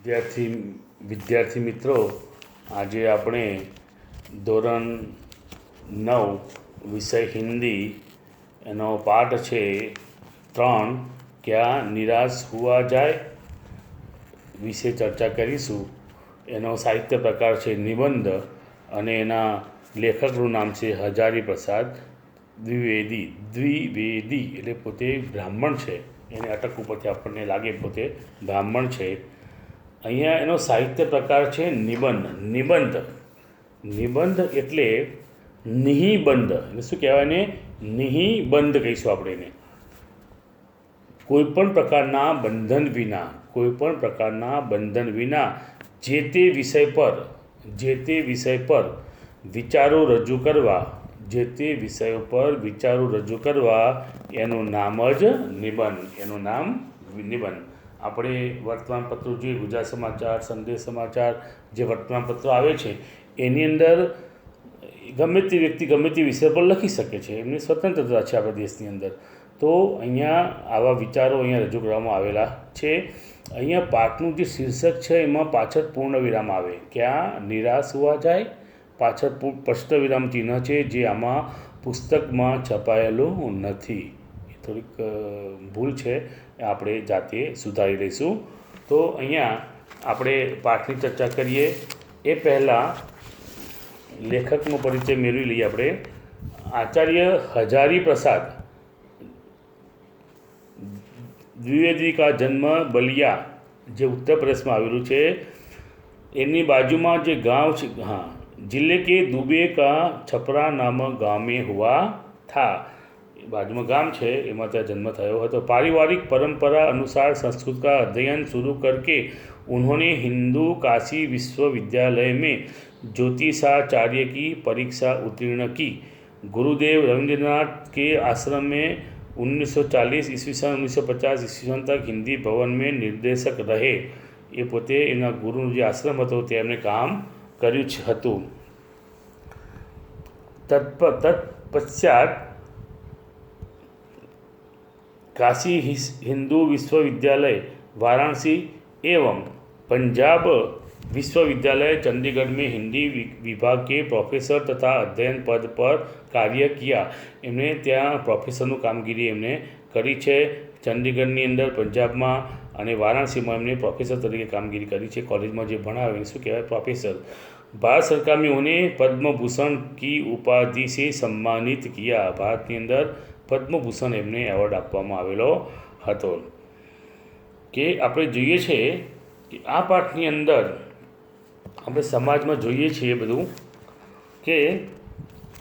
વિદ્યાર્થી મિત્રો, આજે આપણે ધોરણ 9 વિષય હિન્દી એનો પાઠ છે 3 क्या નિરાશ હુઆ જાય વિશે ચર્ચા કરીશું। એનો સાહિત્ય પ્રકાર છે નિબંધ અને એના લેખકનું નામ છે હજારી પ્રસાદ દ્વિવેદી એટલે પોતે બ્રાહ્મણ છે। એને અટક ઉપરથી આપણને લાગે પોતે બ્રાહ્મણ છે। અહીંયા એનો સાહિત્ય પ્રકાર છે નિબંધ એટલે નિહિબંધ એટલે શું કહેવાય ને, નિહિબંધ કહીશું આપણે એને। કોઈપણ પ્રકારના બંધન વિના જે તે વિષય પર વિચારો રજૂ કરવા એનું નામ જ નિબંધ। આપણે વર્તમાનપત્રો જોઈએ, ગુજરાત સમાચાર, સંદેશ સમાચાર, જે વર્તમાનપત્રો આવે છે એની અંદર ગમે તે વ્યક્તિ ગમે તે વિષય પર લખી શકે છે, એમની સ્વતંત્રતા છે આપણા દેશની અંદર। તો અહીંયા આવા વિચારો અહીંયા રજૂ કરવામાં આવેલા છે। અહીંયા પાઠનું જે શીર્ષક છે એમાં પાછળ પૂર્ણ વિરામ આવે, ક્યાં નિરાશ હોવા જાય, પાછળ પ્રશ્ન વિરામ ચિહ્ન છે જે આમાં પુસ્તકમાં છપાયેલું નથી। એ થોડીક ભૂલ છે, આપણે જાતે સુધારી લઈશું। તો અહીંયા આપણે પાઠની ચર્ચા કરીએ એ પહેલાં લેખકનો પરિચય મેળવી લઈએ આપણે। આચાર્ય હજારી પ્રસાદ દ્વિવેદી કા જન્મ બલિયા, જે ઉત્તર પ્રદેશમાં આવેલું છે, એની બાજુમાં જે ગાંવ છે, जिले के दुबे का छपरा नामक गांव में हुआ था। बाजू में गांव है एમાં ત્યાં जन्म થયો હતો। पारिवारिक परंपरा अनुसार संस्कृत का अध्ययन शुरू करके उन्होंने हिंदू काशी विश्वविद्यालय में ज्योतिषाचार्य की परीक्षा उत्तीर्ण की। गुरुदेव रविंद्रनाथ के आश्रम में 1940 ईस्वी सन 1950 ईस्वी सन तक हिंदी भवन में निर्देशक रहे। ये पोते एना गुरुનો જે આશ્રમ હતો તેમણે કામ કર્યું હતું। तत्पश्चात काशी हिंदू विश्वविद्यालय वाराणसी एवं पंजाब विश्वविद्यालय चंडीगढ़ में हिंदी विभाग के प्रोफेसर तथा अध्ययन पद पर कार्य किया। एमने त्या प्रोफेसरનું કામગીરી એમણે કરી છે। ચંડીગઢની અંદર, પંજાબમાં અને વારાણસીમાં એમણે પ્રોફેસર તરીકે કામગીરી કરી છે। કોલેજમાં જે ભણાવે શું કહેવાય, પ્રોફેસર। भारत सरकार में उन्हें पद्म भूषण की उपाधि से सम्मानित किया। भारतની અંદર પદ્મભૂષણ એમને એવોર્ડ આપવામાં આવેલો હતો। કે આપણે જોઈએ છે કે આ પાઠની અંદર આપણે સમાજમાં જોઈએ છીએ બધું કે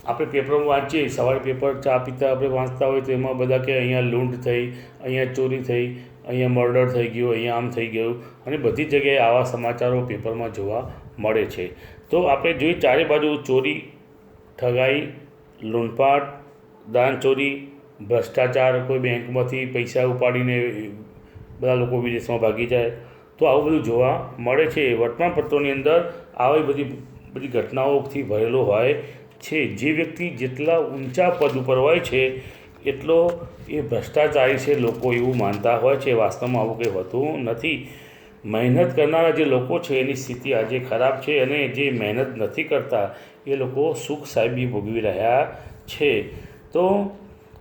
આપણે પેપરમાં વાંચીએ, સવારે પેપર ચા પીતા આપણે વાંચતા હોય તો એમાં બધા કે અહીંયા લૂંટ થઈ, અહીંયા ચોરી થઈ, અહીંયા મર્ડર થઈ ગયું, અહીંયા આમ થઈ ગયું, અને બધી જગ્યાએ આવા સમાચારો પેપરમાં જોવા મળે છે। તો આપણે જોઈએ ચારે બાજુ ચોરી, ઠગાઈ, લૂંટફાટ, દાનચોરી, ભ્રષ્ટાચાર, કોઈ બેંકમાંથી પૈસા ઉપાડીને બધા લોકો વિદેશમાં ભાગી જાય, તો આવું બધું જોવા મળે છે। વર્તમાનપત્રોની અંદર આવી બધી ઘટનાઓથી ભરેલો હોય છે। જે વ્યક્તિ જેટલા ઊંચા પદ ઉપર હોય છે એટલો એ ભ્રષ્ટાચારી છે, લોકો એવું માનતા હોય છે। વાસ્તવમાં આવું કંઈ હોતું નથી। મહેનત કરનારા જે લોકો છે એની સ્થિતિ આજે ખરાબ છે, અને જે મહેનત નથી કરતા એ લોકો સુખ સાહેબી ભોગવી રહ્યા છે। તો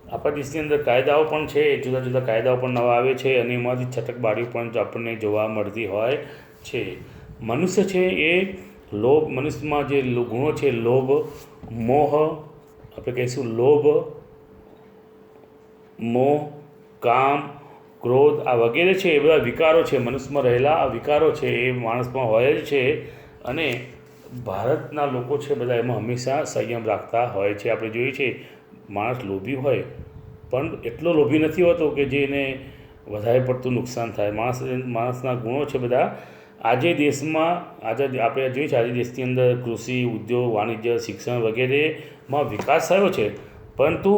આપણા દેશની અંદર કાયદાઓ પણ છે, જુદા જુદા કાયદાઓ પણ નવા આવે છે, અને એમાંથી છટકબારીઓ પણ આપણને જોવા મળતી હોય છે। મનુષ્ય છે એ મનુષ્યમાં જે ગુણો છે, લોભ, મોહ, આપણે કહીશું લોભ, મોહ, કામ, ક્રોધ, આ વગેરે છે એ બધા વિકારો છે, મનુષ્યમાં રહેલા આ વિકારો છે એ માણસમાં હોય જ છે। અને ભારતના લોકો છે બધા એમાં હંમેશા સંયમ રાખતા હોય છે। આપણે જોઈએ છે માણસ લોભી હોય પણ એટલો લોભી નથી હોતો કે જે એને વધારે પડતું નુકસાન થાય। માણસના ગુણો છે બધા। આજે દેશમાં આપણે જોઈએ છે આજે દેશની અંદર કૃષિ, ઉદ્યોગ, વાણિજ્ય, શિક્ષણ વગેરેમાં વિકાસ થયો છે, પરંતુ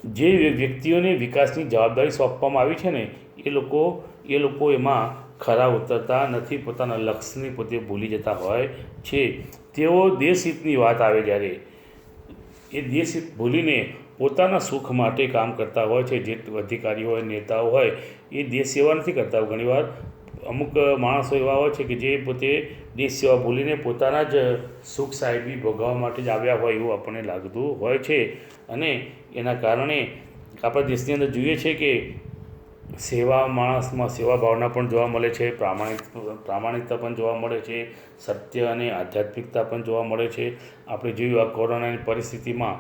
જે વ્યક્તિઓને વિકાસની જવાબદારી સોંપવામાં આવી છે ને એ લોકો એમાં ખરા ઉતરતા નથી, પોતાના લક્ષ્યને પોતે ભૂલી જતા હોય છે। તેઓ દેશહિતની વાત આવે જ્યારે એ દેશહિત ભૂલીને પોતાના સુખ માટે કામ કરતા હોય છે। જે અધિકારીઓ હોય, નેતાઓ હોય, એ દેશ સેવા નથી કરતા, ઘણીવાર અમુક માણસો એવા હોય છે કે જે પોતે દેશ સેવા ભૂલીને પોતાના જ સુખ સાહેબી ભોગવવા માટે જ આવ્યા હોય એવું આપણને લાગતું હોય છે. અને એના કારણે આપણા દેશની અંદર જોઈએ છે કે સેવા માણસમાં સેવા ભાવના પણ જોવા મળે છે, પ્રામાણિકતા પણ જોવા મળે છે, સત્ય અને આધ્યાત્મિકતા પણ જોવા મળે છે. આપણે જોયું આ કોરોનાની પરિસ્થિતિમાં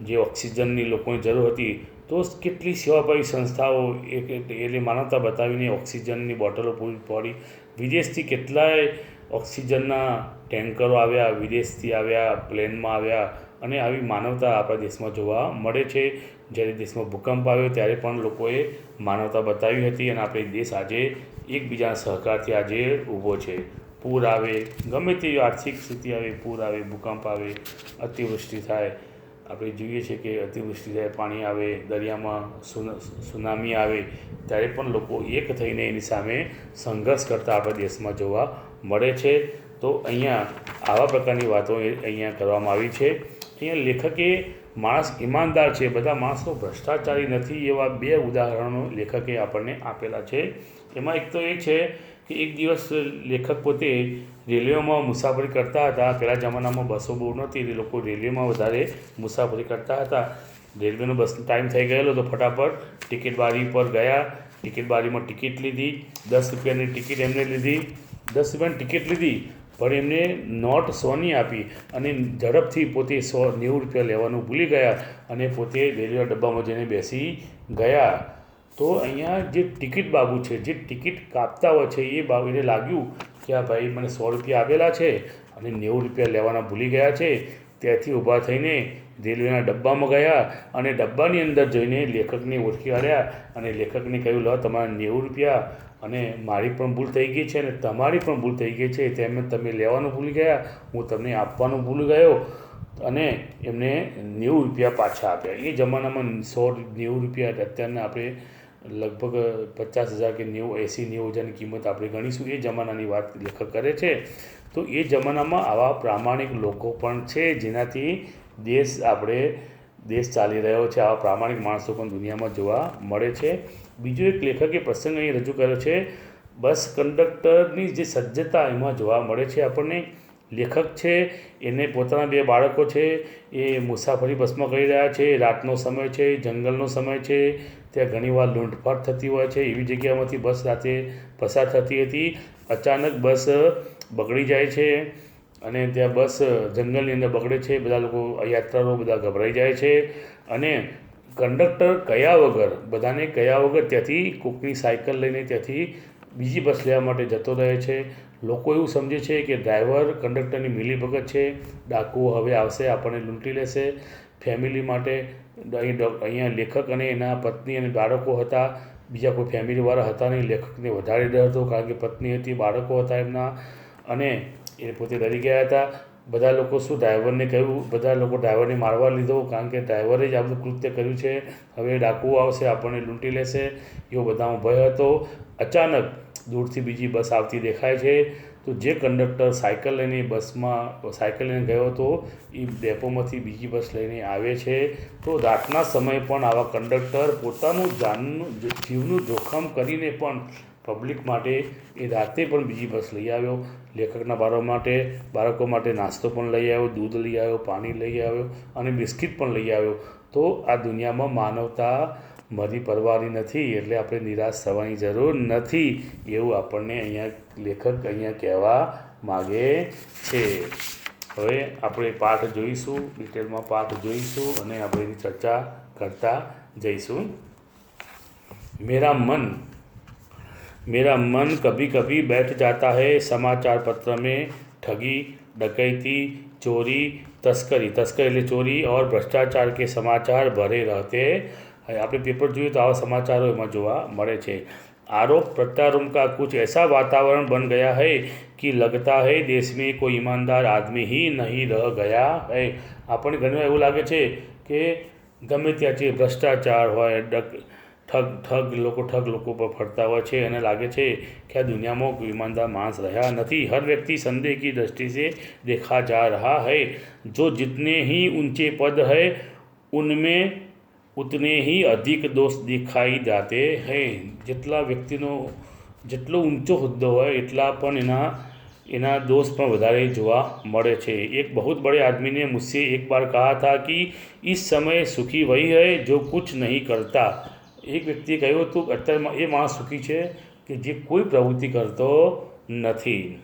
જે ઓક્સિજનની લોકોની જરૂર હતી તો કેટલી સેવાભાવી સંસ્થાઓ એટલે માનવતા બતાવીને ઓક્સિજનની બોટલો પૂરી પાડી. વિદેશથી કેટલાય ઓક્સિજનના ટેન્કરો આવ્યા, વિદેશથી આવ્યા, પ્લેનમાં આવ્યા અને આવી માનવતા આપણા દેશમાં જોવા મળે છે. જ્યારે દેશમાં ભૂકંપ આવ્યો ત્યારે પણ લોકોએ માનવતા બતાવી હતી અને આપણે દેશ આજે એકબીજાના સહકારથી આજે ઊભો છે. પૂર આવે, ગમે તેવી આર્થિક સ્થિતિ આવે, પૂર આવે, ભૂકંપ આવે, અતિવૃષ્ટિ થાય, આપણે જોઈએ છીએ કે અતિવૃષ્ટિ થાય, પાણી આવે, દરિયામાં સુનામી આવે ત્યારે પણ લોકો એક થઈને એની સામે સંઘર્ષ કરતા આપણા દેશમાં જોવા મળે છે. તો અહીંયા આવા પ્રકારની વાતો અહીંયા કરવામાં આવી છે. અહીંયા લેખકે માણસ ઈમાનદાર છે, બધા માણસો ભ્રષ્ટાચારી નથી એવા 2 ઉદાહરણો લેખકે આપણને આપેલા છે. એમાં એક તો એ છે કે એક દિવસ લેખક પોતે રેલવેમાં મુસાફરી કરતા હતા. પહેલાં જમાનામાં બસો બહુ નહોતી એટલે લોકો રેલવેમાં વધારે મુસાફરી કરતા હતા. રેલવેનો બસનો ટાઈમ થઈ ગયેલો તો ફટાફટ ટિકિટ બારી પર ગયા, ટિકિટ બારીમાં ટિકિટ લીધી, 10 રૂપિયાની ટિકિટ એમને લીધી, 10 રૂપિયાની ટિકિટ લીધી પણ એમને નોટ 100ની આપી અને ઝડપથી પોતે 90 રૂપિયા લેવાનું ભૂલી ગયા અને પોતે રેલવે ડબ્બામાં જઈને બેસી ગયા. તો અહીંયા જે ટિકિટ બાબુ છે, જે ટિકિટ કાપતા હોય છે એ બાબુને લાગ્યું કે આ ભાઈ મને 100 રૂપિયા આપેલા છે અને 90 રૂપિયા લેવાના ભૂલી ગયા છે. ત્યાંથી ઊભા થઈને રેલવેના ડબ્બામાં ગયા અને ડબ્બાની અંદર જઈને લેખકને ઓળખી કાઢ્યા અને લેખકને કહ્યું, લો તમારા 90 રૂપિયા અને મારી પણ ભૂલ થઈ ગઈ છે અને તમારી પણ ભૂલ થઈ ગઈ છે, તેમ તમે લેવાનું ભૂલી ગયા, હું તમને આપવાનું ભૂલી ગયો અને એમને 90 રૂપિયા પાછા આપ્યા. એ જમાનામાં 90 રૂપિયા અત્યારના આપણે લગભગ 50,000 કે 80-90 હજારની કિંમત આપણે ગણીશું. એ જમાનાની વાત લેખક કરે છે. તો એ જમાનામાં આવા પ્રામાણિક લોકો પણ છે જેનાથી દેશ ચાલી રહ્યો છે. આવા પ્રામાણિક માણસો પણ દુનિયામાં જોવા મળે છે. બીજો એક લેખકે પ્રસંગ અહીં રજૂ કર્યો છે, બસ કંડક્ટરની જે સજ્જતા એમાં જોવા મળે છે આપણને. લેખક છે એને પોતાના 2 બાળકો છે, એ મુસાફરી બસમાં કરી રહ્યા છે, રાતનો સમય છે, જંગલનો સમય છે, ત્યાં ઘણીવાર લૂંટફાટ થતી હોય છે. એવી જગ્યામાંથી બસ રાતે પસાર થતી હતી. અચાનક બસ બગડી જાય છે અને ત્યાં બસ જંગલની અંદર બગડે છે. બધા લોકો, યાત્રાળુઓ બધા ગભરાઈ જાય છે અને કંડક્ટર કયા વગર, બધાને કયા વગર ત્યાંથી કોકની સાયકલ લઈને ત્યાંથી બીજી બસ લેવા માટે જતો રહે છે. લોકો એવું સમજે છે કે ડ્રાઈવર કંડક્ટરની મિલીભગત છે, ડાકુઓ હવે આવશે, આપણને લૂંટી લેશે. ફેમિલી માટે અહીંયા લેખક અને એના પત્ની અને બાળકો હતા, બીજા કોઈ ફેમિલીવાળા હતા નહીં. લેખકને વધારે ડર હતો કારણ કે પત્ની હતી, બાળકો હતા એમના અને એ પોતે ડરી ગયા હતા. બધા લોકો ડ્રાઈવરને કહ્યું, બધા લોકો ડ્રાઈવરને મારવા લીધો કારણ કે ડ્રાઈવરે જ આ બધું કૃત્ય કર્યું છે, હવે ડાકુઓ આવશે, આપણને લૂંટી લેશે, એવો બધામાં ભય હતો. અચાનક દૂરથી બીજી બસ આવતી દેખાય છે. તો જે કંડક્ટર સાયકલ લઈને ગયો હતો એ ડેપોમાંથી બીજી બસ લઈને આવે છે. તો રાતના સમયે પણ આવા કંડક્ટર પોતાનું જીવનું જોખમ કરીને પણ પબ્લિક માટે એ રાતે પણ બીજી બસ લઈ આવ્યો. લેખકના બાળકો માટે નાસ્તો પણ લઈ આવ્યો, દૂધ લઈ આવ્યો, પાણી લઈ આવ્યો અને બિસ્કિટ પણ લઈ આવ્યો. તો આ દુનિયામાં માનવતા મરી પરવારી નથી એટલે આપણે નિરાશ થવાની જરૂર નથી એવું આપણને લેખક અહીંયા કહેવા માગે છે. હવે આપણે પાઠ જોઈશું, ડિટેલમાં પાઠ જોઈશું અને આપણે એની ચર્ચા કરતા જઈશું. मेरा मन कभी कभी बैठ जाता है समाचार पत्र में ठगी, डकैती, चोरी, तस्करी એટલે ચોરી और भ्रष्टाचार के समाचार भरे रहते हैं. આપણે પેપર જોઈએ તો આવા સમાચારો એમાં જોવા મળે છે. आरोप प्रत्यारोप का कुछ ऐसा वातावरण बन गया है कि लगता है देश में कोई ईमानदार आदमी ही नहीं रह गया है. આપણને ઘણીવાર એવું લાગે છે કે ગમે ત્યાં જે ભ્રષ્ટાચાર હોય, ઠગ લોકો પર ફરતા હોય છે અને લાગે છે કે આ દુનિયામાં કોઈ ईमानदार मानस रहा नहीं. हर व्यक्ति संदेह की दृष्टि से देखा जा रहा है. जो जितने ही ऊंचे पद है उनमें उतने ही अधिक दोष दिखाई जाते हैं. જેટલા વ્યક્તિનો જેટલો ઊંચો હોદ્દો હોય એટલા પણ એના दोष પણ વધારે જોવા મળે છે। एक बहुत बड़े आदमी ने मुझसे एक बार कहा था कि इस समय सुखी वही है जो कुछ नहीं करता। एक વ્યક્તિએ કહ્યું હતું કે અત્યારમાં એ માણસ સુખી છે કે જે કોઈ પ્રવૃત્તિ કરતો નથી।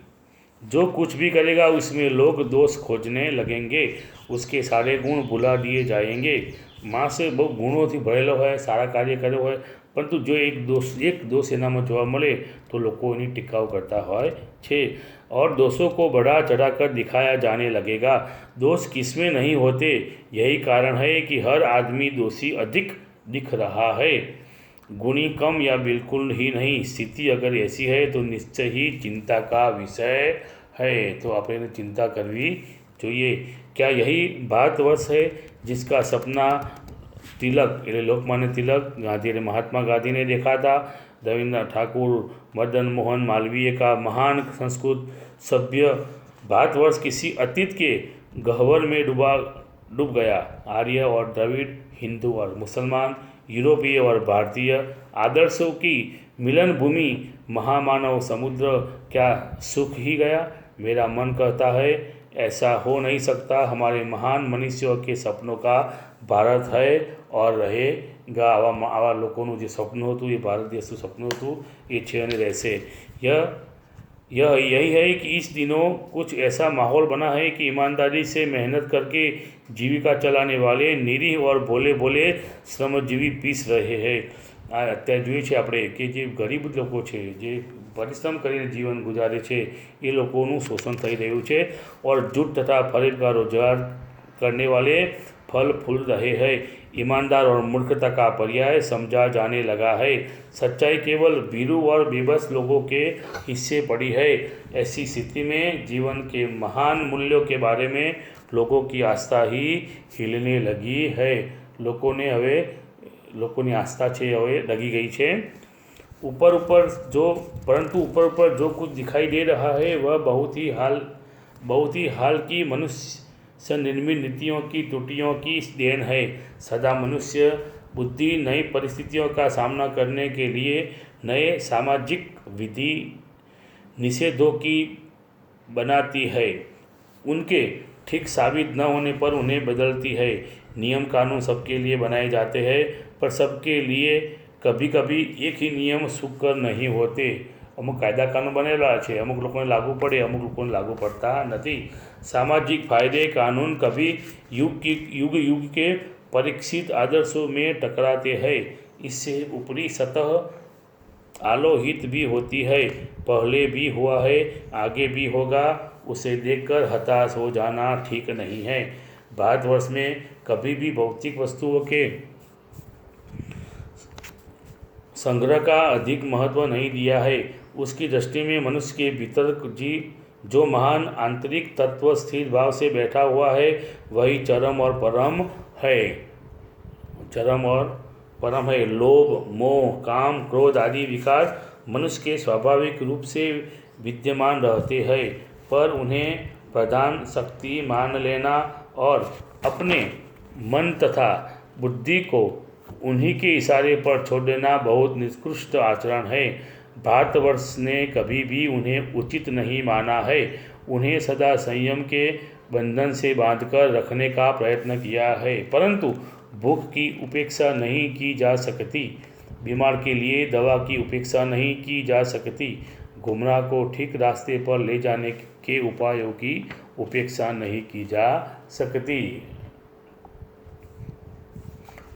जो कुछ भी करेगा उसमें लोग दोष खोजने लगेंगे, उसके सारे गुण भुला दिए जाएंगे। માણસ બહુ ગુણોથી ભરેલો હોય, સારા કાર્ય કર્યો હોય, પરંતુ જો એક दोष એનામાં જોવા મળે તો લોકો એની ટીકાઓ કરતા હોય છે। और दोषों को बढ़ा चढ़ाकर दिखाया जाने लगेगा। दोष किसमें नहीं होते, यही कारण है कि हर आदमी दोषी अधिक दिख रहा है, गुणी कम या बिल्कुल ही नहीं। स्थिति अगर ऐसी है तो निश्चय ही चिंता का विषय है। तो આપણે चिंता करवी જોઈએ। क्या यही भारतवर्ष है जिसका सपना तिलक એટલે लोकमान्य तिलक, गांधी ने महात्मा गांधी ने देखा था। रविन्द्रनाथ ठाकुर, मदन मोहन मालवीय का महान संस्कृत सभ्य भारतवर्ष किसी अतीत के गह्वर में डूब गया। आर्य और द्रविड़, हिंदू और मुसलमान, यूरोपीय और भारतीय आदर्शों की मिलन भूमि महामानव समुद्र क्या सूख ही गया। मेरा मन कहता है ऐसा हो नहीं सकता। हमारे महान मनुष्यों के सपनों का भारत है और रहेगा। आवा लोगों जो सपनों હતું એ ભારત દેશનું સપનું હતું એ છે અને રહેશે। यही है कि इस दिनों कुछ ऐसा माहौल बना है कि ईमानदारी से मेहनत करके जीविका चलाने वाले निरीह और भोले भोले श्रमजीवी पीस रहे हैं। અત્યારે જોઈએ છે આપણે કે જે ગરીબ લોકો છે, જે પરિશ્રમ કરીને જીવન ગુજારે છે, એ લોકોનું શોષણ થઈ રહ્યું છે। और झूठ तथा फरेब का रोजगार करने वाले फल फूल रहे हैं। ईमानदार और मूर्खता का पर्याय समझा जाने लगा है। सच्चाई केवल भीरू और बेबस लोगों के हिस्से पड़ी है। ऐसी स्थिति में जीवन के महान मूल्यों के बारे में लोगों की आस्था ही हिलने लगी है। લોકોની આસ્થા છે હવે લગી ગઈ છે। ऊपर ऊपर जो कुछ दिखाई दे रहा है वह बहुत ही हाल की मनुष्य निर्मित नीतियों की त्रुटियों की देन है। सदा मनुष्य बुद्धि नई परिस्थितियों का सामना करने के लिए नए सामाजिक विधि निषेधों की बनाती है, उनके ठीक साबित न होने पर उन्हें बदलती है। नियम कानून सबके लिए बनाए जाते हैं, पर सबके लिए कभी कभी एक ही नियम सुकर नहीं होते। अमुक कायदा कानून बनेला है, अमुक लोगों ने लागू पड़े, अमुक लोगों ने लागू पड़ता नहीं। सामाजिक फायदे कानून कभी युग के परीक्षित आदर्शों में टकराते हैं। इससे ऊपरी सतह आलोहित भी होती है। पहले भी हुआ है, आगे भी होगा, उसे देखकर हताश हो जाना ठीक नहीं है। भारतवर्ष में कभी भी भौतिक वस्तुओं के संग्रह का अधिक महत्व नहीं दिया है। उसकी दृष्टि में मनुष्य के भीतर जो महान आंतरिक तत्व स्थिर भाव से बैठा हुआ है वही चरम और परम है। लोभ, मोह, काम, क्रोध आदि विकार मनुष्य के स्वाभाविक रूप से विद्यमान रहते हैं, पर उन्हें प्रधान शक्ति मान लेना और अपने मन तथा बुद्धि को उन्हीं के इशारे पर छोड़ देना बहुत निकृष्ट आचरण है। भारतवर्ष ने कभी भी उन्हें उचित नहीं माना है। उन्हें सदा संयम के बंधन से बांधकर रखने का प्रयत्न किया है, परंतु भूख की उपेक्षा नहीं की जा सकती, बीमार के लिए दवा की उपेक्षा नहीं की जा सकती, गुमराह को ठीक रास्ते पर ले जाने के उपायों की उपेक्षा नहीं की जा सकती।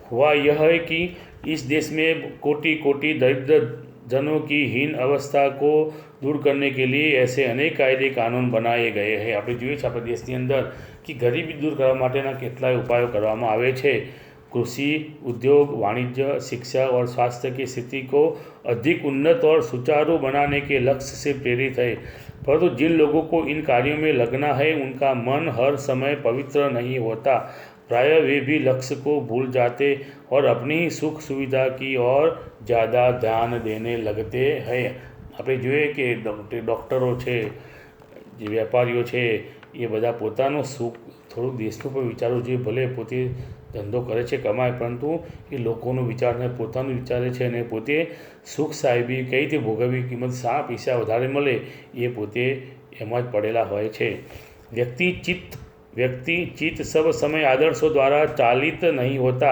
हुआ यह है कि इस देश में कोटि कोटि दरिद्र जनों की हीन अवस्था को दूर करने के लिए ऐसे अनेक कायदे कानून बनाए गए हैं। આપણે જોઈએ છે આપણા દેશની અંદર કે ગરીબી દૂર કરવા માટેના કેટલાય ઉપાયો કરવામાં આવે છે। कृषि, उद्योग, वाणिज्य, शिक्षा और स्वास्थ्य की स्थिति को अधिक उन्नत और सुचारू बनाने के लक्ष्य से प्रेरित है, परंतु जिन लोगों को इन कार्यों में लगना है उनका मन हर समय पवित्र नहीं होता। प्रायः वे भी लक्ष्य को भूल जाते और अपनी ही सुख सुविधा की ओर ज़्यादा ध्यान देने लगते हैं। આપણે જોઈએ કે ડૉક્ટરો છે, જે વેપારીઓ છે, એ બધા પોતાનું સુખ થોડું દેશનું પણ વિચારવું જોઈએ। ભલે પોતે ધંધો કરે છે, કમાય, પરંતુ એ લોકોનું વિચારને પોતાનું વિચારે છે અને પોતે સુખ સાહેબી કઈ રીતે ભોગવવી, કિંમત શા પૈસા વધારે મળે એ પોતે એમાં જ પડેલા હોય છે। व्यक्ति चित्त सब समय आदर्शों द्वारा चालित नहीं होता।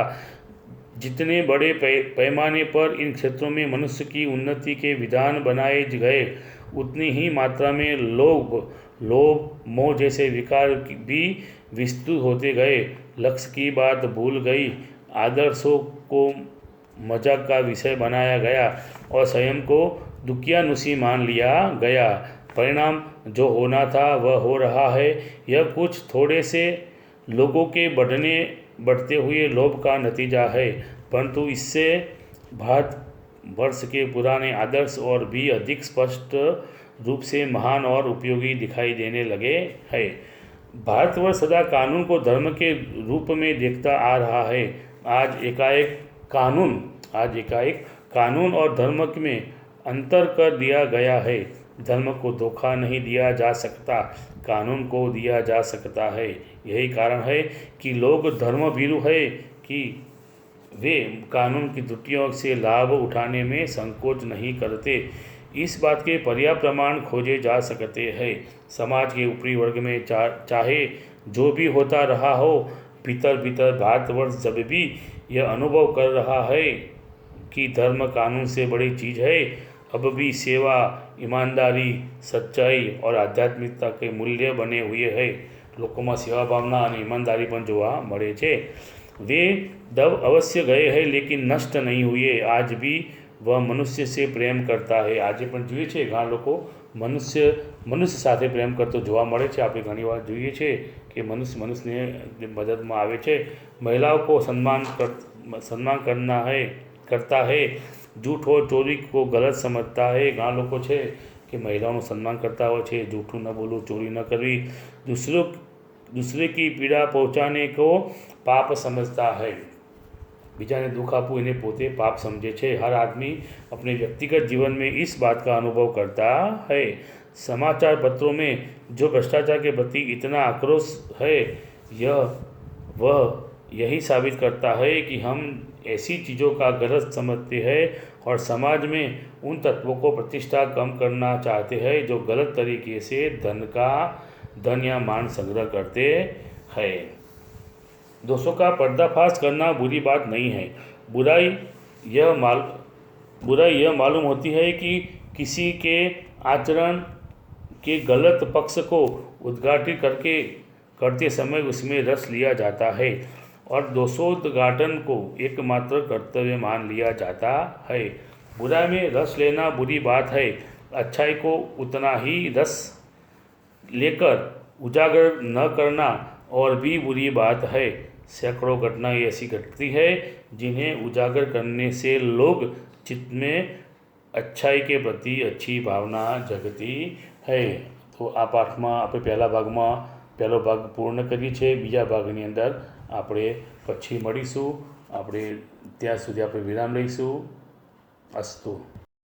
जितने बड़े पैमाने पर इन क्षेत्रों में मनुष्य की उन्नति के विधान बनाए गए, उतनी ही मात्रा में लोभ मोह जैसे विकार भी विस्तृत होते गए। लक्ष्य की बात भूल गई, आदर्शों को मजाक का विषय बनाया गया और स्वयं को दुखियानुसी मान लिया गया। परिणाम जो होना था वह हो रहा है। यह कुछ थोड़े से लोगों के बढ़ते हुए लोभ का नतीजा है, परंतु इससे भारतवर्ष के पुराने आदर्श और भी अधिक स्पष्ट रूप से महान और उपयोगी दिखाई देने लगे हैं। भारतवर्ष सदा कानून को धर्म के रूप में देखता आ रहा है। आज एकाएक कानून और धर्म में अंतर कर दिया गया है। धर्म को धोखा नहीं दिया जा सकता, कानून को दिया जा सकता है। यही कारण है कि लोग धर्मभीरु है कि वे कानून की त्रुटियों से लाभ उठाने में संकोच नहीं करते। इस बात के पर्याप्त प्रमाण खोजे जा सकते हैं। समाज के ऊपरी वर्ग में चाहे जो भी होता रहा हो, भीतर भारतवर्ष जब भी यह अनुभव कर रहा है कि धर्म कानून से बड़ी चीज़ है, अब भी सेवा, ईमानदारी, सच्चाई और आध्यात्मिकता के मूल्य बने हुए हैं। लोकों सेवा भावना और ईमानदारी पण जोवा मळे छे। वे दब अवश्य गए हैं लेकिन नष्ट नहीं हुए। आज भी वह मनुष्य से प्रेम करता है। आज पण જોઈએ છે ઘણા લોકો મનુષ્ય સાથે પ્રેમ કરતો જોવા મળે છે। આપણે ઘણીવાર જોઈએ છે કે મનુષ્યને મદદમાં આવે છે। महिलाओं को सम्मान करता है। झूठ और चोरी को गलत समझता है। घણા લોકો છે કે મહિલાઓનું સન્માન કરતા હોય છે, જૂઠું ન બોલવું, ચોરી ન કરવી, दूसरे की पीड़ा पहुँचाने को पाप समझता है। बीजाने दुख आपू इन्हें पोते पाप समझे छे। हर आदमी अपने व्यक्तिगत जीवन में इस बात का अनुभव करता है। समाचार पत्रों में जो भ्रष्टाचार के प्रति इतना आक्रोश है, वह यही साबित करता है कि हम ऐसी चीज़ों का गलत समझते हैं और समाज में उन तत्वों को प्रतिष्ठा कम करना चाहते हैं जो गलत तरीके से धन या मान संग्रह करते हैं। दोषों का पर्दाफाश करना बुरी बात नहीं है। बुराई यह मालूम होती है कि किसी के आचरण के गलत पक्ष को उद्घाटित करते समय उसमें रस लिया जाता है और दोषोद्घाटन को एकमात्र कर्तव्य मान लिया जाता है। बुराई में रस लेना बुरी बात है। अच्छाई को उतना ही रस लेकर उजागर न करना और भी बुरी बात है। सैकड़ों घटनाएं ऐसी घटती है जिन्हें उजागर करने से लोग चित्त में अच्छाई के प्रति अच्छी भावना जगती है। तो आ पाठ में आप पहलो भाग पूर्ण करिए छे। बीजा भागनी अंदर આપણે પછી મળીશું। આપણે ત્યાં સુધી આપણે વિરામ લઈશું। અસ્તુ।